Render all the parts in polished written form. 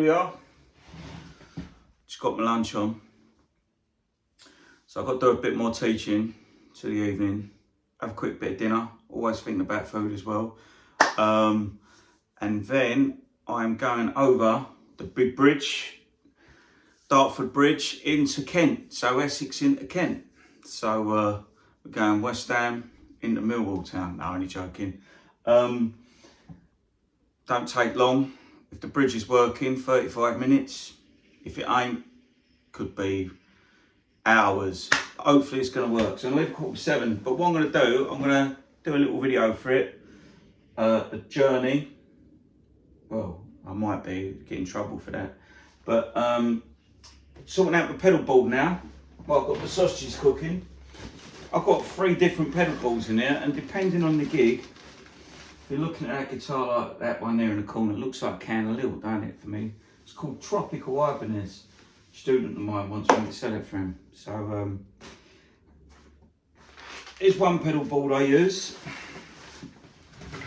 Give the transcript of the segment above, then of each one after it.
we are. Just got my lunch on. So I've got to do a bit more teaching till the evening. Have a quick bit of dinner. Always thinking about food as well. And then I'm going over the big bridge, Dartford Bridge, into Kent. So Essex into Kent. So we're going West Ham into Millwall town. No, only joking. Don't take long. If the bridge is working, 35 minutes. If it ain't, could be hours. Hopefully it's going to work. So I'm going to leave 7:15. But what I'm going to do, I'm going to do a little video for it. A journey. Well, I might get in trouble for that. But sorting out the pedal board now. Well, I've got the sausages cooking. I've got 3 different pedal boards in here, and depending on the gig, if you're looking at that guitar like that one there in the corner, it looks like a can of Lil, don't it, for me? It's called Tropical Ibanez. A student of mine wants me to sell it for him. So here's one pedal board I use.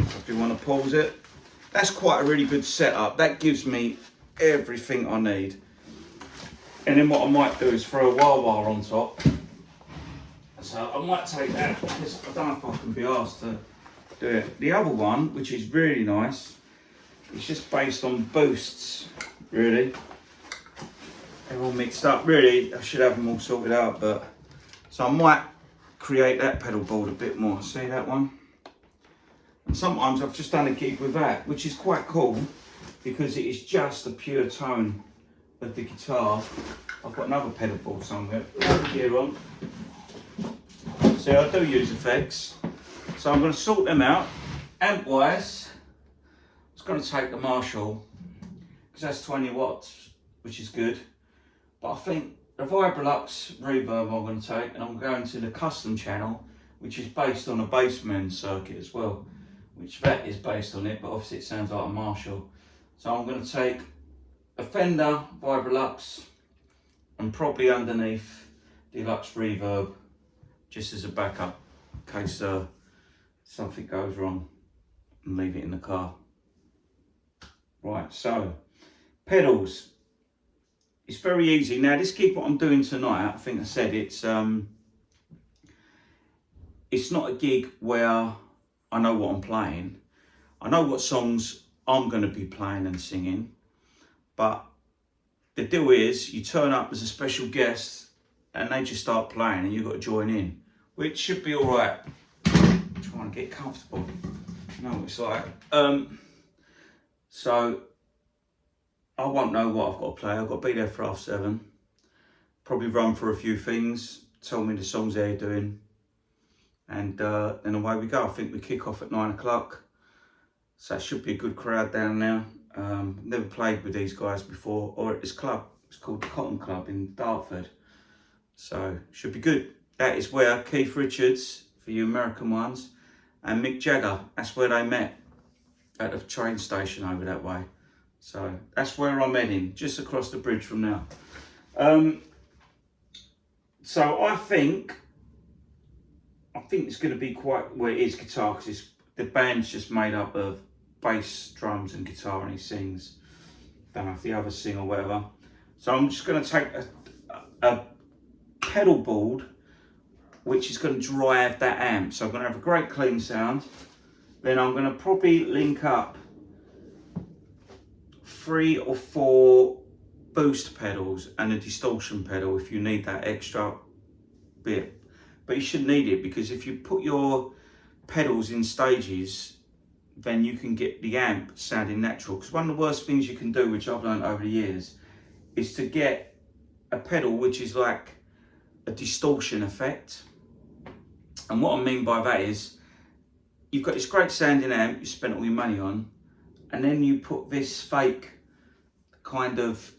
If you want to pause it. That's quite a really good setup. That gives me everything I need. And then what I might do is throw a wah-wah on top. So I might take that because I don't know if I can be asked to do it. The other one, which is really nice, it's just based on boosts, really. They're all mixed up. Really, I should have them all sorted out, but so I might create that pedal board a bit more. See that one? And sometimes I've just done a gig with that, which is quite cool because it is just a pure tone of the guitar. I've got another pedal board somewhere. Over here on. See, I do use effects. So I'm going to sort them out. Amp-wise, I was going to take the Marshall because that's 20 watts, which is good. But I think the Vibrolux reverb I'm going to take, and I'm going to the custom channel, which is based on a Bassman circuit as well, which that is based on it, but obviously it sounds like a Marshall. So I'm going to take a Fender Vibrolux and probably underneath Deluxe Reverb, just as a backup in case something goes wrong, and leave it in the car. Right, so pedals. It's very easy. Now this gig, what I'm doing tonight, I think I said it's not a gig where I know what I'm playing. I know what songs I'm going to be playing and singing, but the deal is you turn up as a special guest and they just start playing and you've got to join in, which should be all right. Trying to get comfortable. You know what it's like. So I won't know what I've got to play. I've got to be there for 7:30. Probably run for a few things. Tell me the songs they're doing. And then away we go. I think we kick off at 9 o'clock. So it should be a good crowd down there. Never played with these guys before, or at this club. It's called the Cotton Club in Dartford. So should be good. That is where Keith Richards, for you American ones, and Mick Jagger, that's where they met, at the train station over that way. So that's where I'm heading, just across the bridge from now. So I think it's going to be quite, well, it is guitar, because the band's just made up of bass, drums and guitar, and he sings. Don't know if the others sing or whatever. So I'm just going to take a pedal board which is going to drive that amp. So I'm going to have a great clean sound. Then I'm going to probably link up 3 or 4 boost pedals and a distortion pedal if you need that extra bit. But you shouldn't need it, because if you put your pedals in stages, then you can get the amp sounding natural. Because one of the worst things you can do, which I've learned over the years, is to get a pedal which is like a distortion effect. And what I mean by that is, you've got this great sounding amp you spent all your money on, and then you put this fake kind of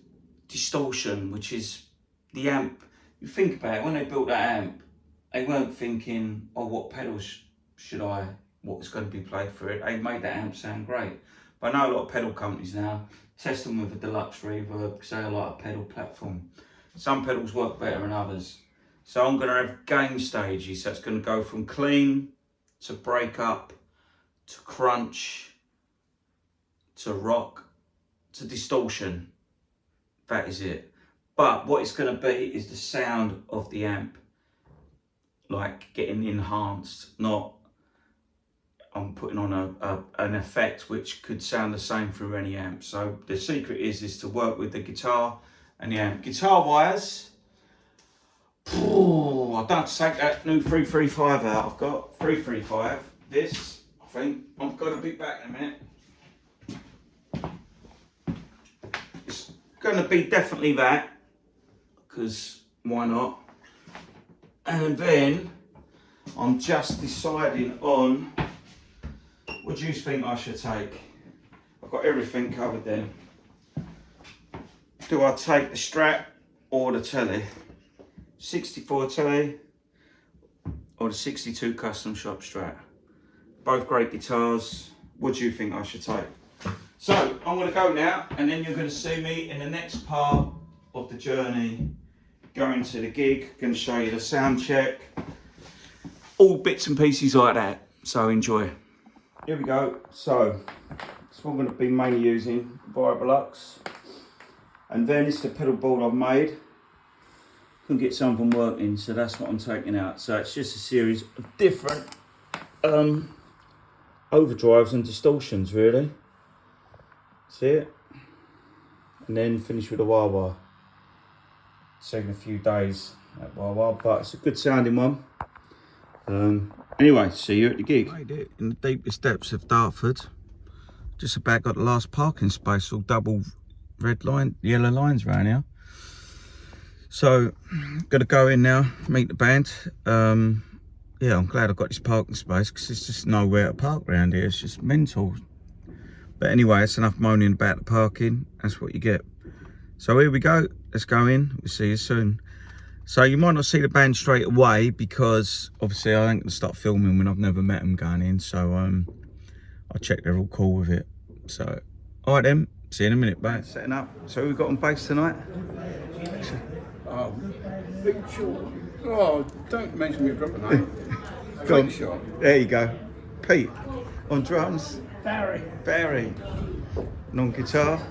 distortion, which is the amp. You think about it, when they built that amp, they weren't thinking, oh, what pedals what's going to be played for it. They made that amp sound great. But I know a lot of pedal companies now test them with a deluxe reverb because they like a pedal platform. Some pedals work better than others. So I'm going to have gain stages. So it's going to go from clean to break up to crunch to rock to distortion. that is it. But what it's going to be is the sound of the amp, like getting enhanced, not I'm putting on an effect which could sound the same through any amp. So the secret is to work with the guitar and the amp. Guitar wise, I don't have to take that new 335 out. I've got 335. This, I think, I'm going to be back in a minute. It's going to be definitely that, because why not? And then I'm just deciding on, what do you think I should take? I've got everything covered then. Do I take the Strat or the telly? 64 telly or the 62 custom shop Strat? Both great guitars. What do you think I should take? So I'm going to go now, and then you're going to see me in the next part of the journey, going to the gig. Going to show you the sound check, all bits and pieces like that. So enjoy. Here we go. So that's what I'm going to be mainly using, Vibrolux, and then it's the pedal board I've made. Couldn't get some of them working, so that's what I'm taking out. So it's just a series of different overdrives and distortions, really. See it? And then finish with a wah-wah. It's taken a few days, that wah-wah, but it's a good sounding one. Anyway, see you at the gig. Made it in the deepest depths of Dartford. Just about got the last parking space, all double red line, yellow lines around here. So, gotta go in now, meet the band. Yeah, I'm glad I've got this parking space, because there's just nowhere to park around here. It's just mental. But anyway, it's enough moaning about the parking. That's what you get. So here we go. Let's go in. We'll see you soon. So you might not see the band straight away, because obviously I ain't gonna start filming when I've never met them going in. So I'll check they're all cool with it. So, all right then. See you in a minute, mate. Setting up. So who we got on bass tonight? Oh, Big Short. Oh, don't mention me a proper name. Go on. Big Short. There you go. Pete on drums. Barry. Barry on guitar.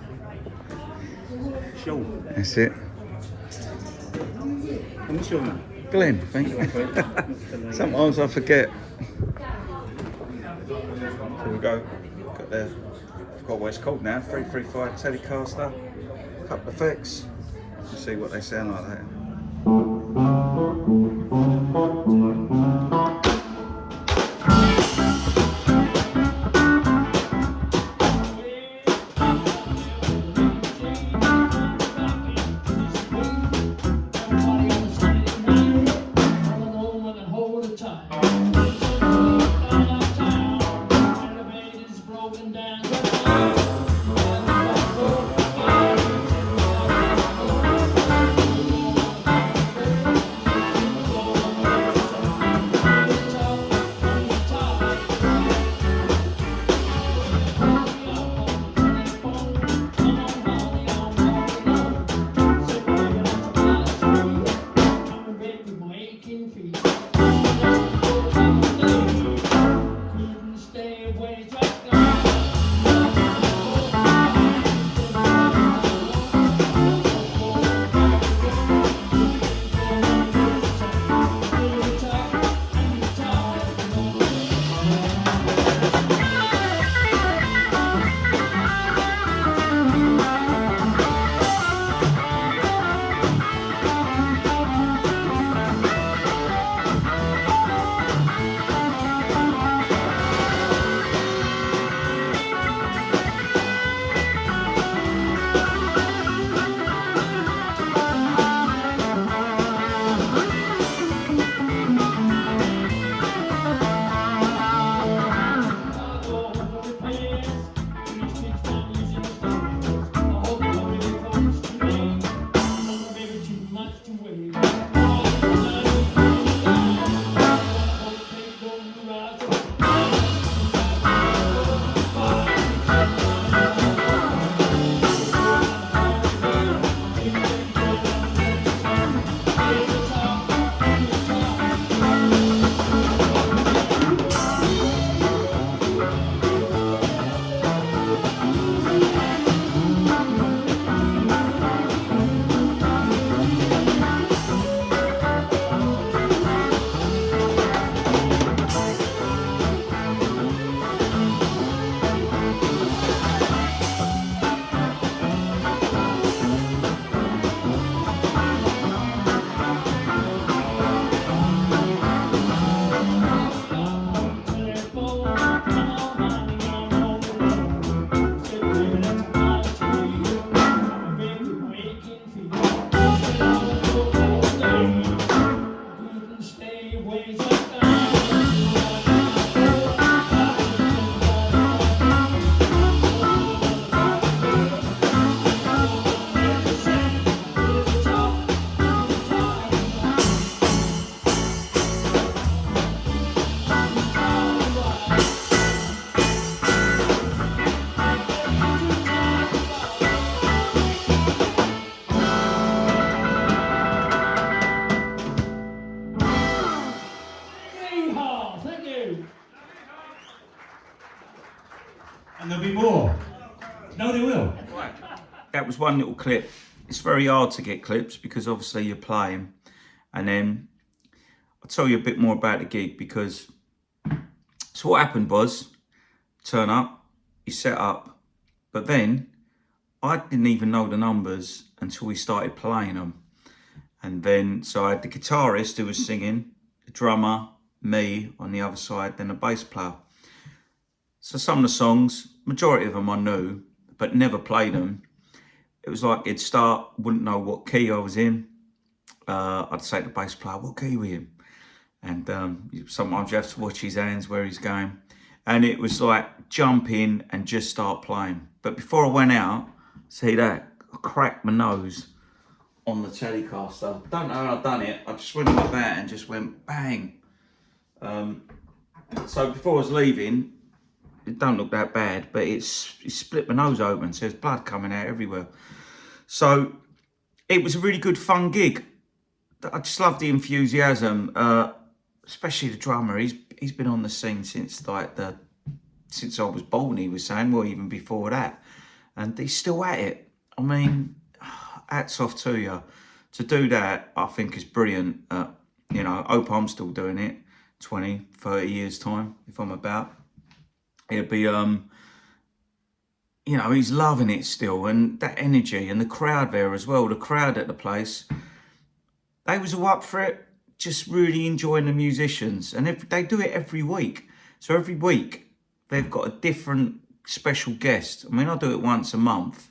Sean. That's it. And what's your name? Glenn, thank you. Sometimes I forget. Here we go. Got there. Forgot what it's called now. 335 Telecaster. Couple of effects. Let's see what they sound like that. that was one little clip. It's very hard to get clips because obviously you're playing. And then I'll tell you a bit more about the gig because, so what happened was, turn up, you set up, but then I didn't even know the numbers until we started playing them. And then, so I had the guitarist who was singing, the drummer, me on the other side, then the bass player. So some of the songs, majority of them I knew, but never played them. It was like he'd start, wouldn't know what key I was in. I'd say to the bass player, what key were you in? And sometimes you have to watch his hands where he's going. And it was like jump in and just start playing. But before I went out, see that, I cracked my nose on the Telecaster. Don't know how I've done it. I just went like that and just went bang. So before I was leaving, it don't look that bad, but it split my nose open, so there's blood coming out everywhere. So it was a really good fun gig. I just love the enthusiasm, especially the drummer. He's been on the scene since since I was born, he was saying, well, even before that, and he's still at it. I mean, hats off to you. To do that, I think is brilliant. You know, I hope I'm still doing it 20, 30 years time, if I'm about. It'd be, you know, he's loving it still, and that energy and the crowd there as well. The crowd at the place, they was all up for it, just really enjoying the musicians. And they do it every week. So every week they've got a different special guest. I mean, I do it once a month,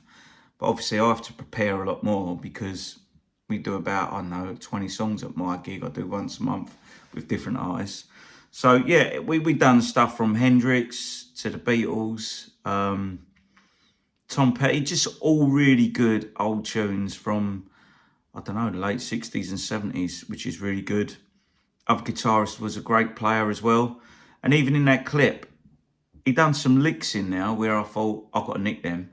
but obviously I have to prepare a lot more because we do about, I don't know, 20 songs at my gig. I do once a month with different artists. So yeah, we done stuff from Hendrix to the Beatles, Tom Petty, just all really good old tunes from, I don't know, the late 60s and 70s, which is really good. Other guitarist was a great player as well. And even in that clip, he done some licks in there where I thought, I've got to nick them.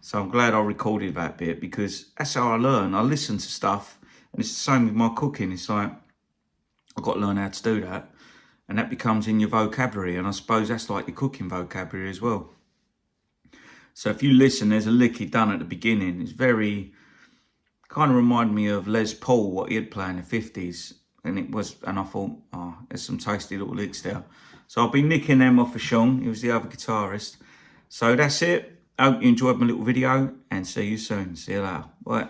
So I'm glad I recorded that bit because that's how I learn. I listen to stuff, and it's the same with my cooking. It's like, I've got to learn how to do that. And that becomes in your vocabulary. And I suppose that's like your cooking vocabulary as well. So if you listen, there's a lick he done at the beginning. It's very, kind of reminded me of Les Paul, what he had played in the 50s. And I thought, oh, there's some tasty little licks there. So I'll be nicking them off of Sean. He was the other guitarist. So that's it. I hope you enjoyed my little video and see you soon. See you later. Bye.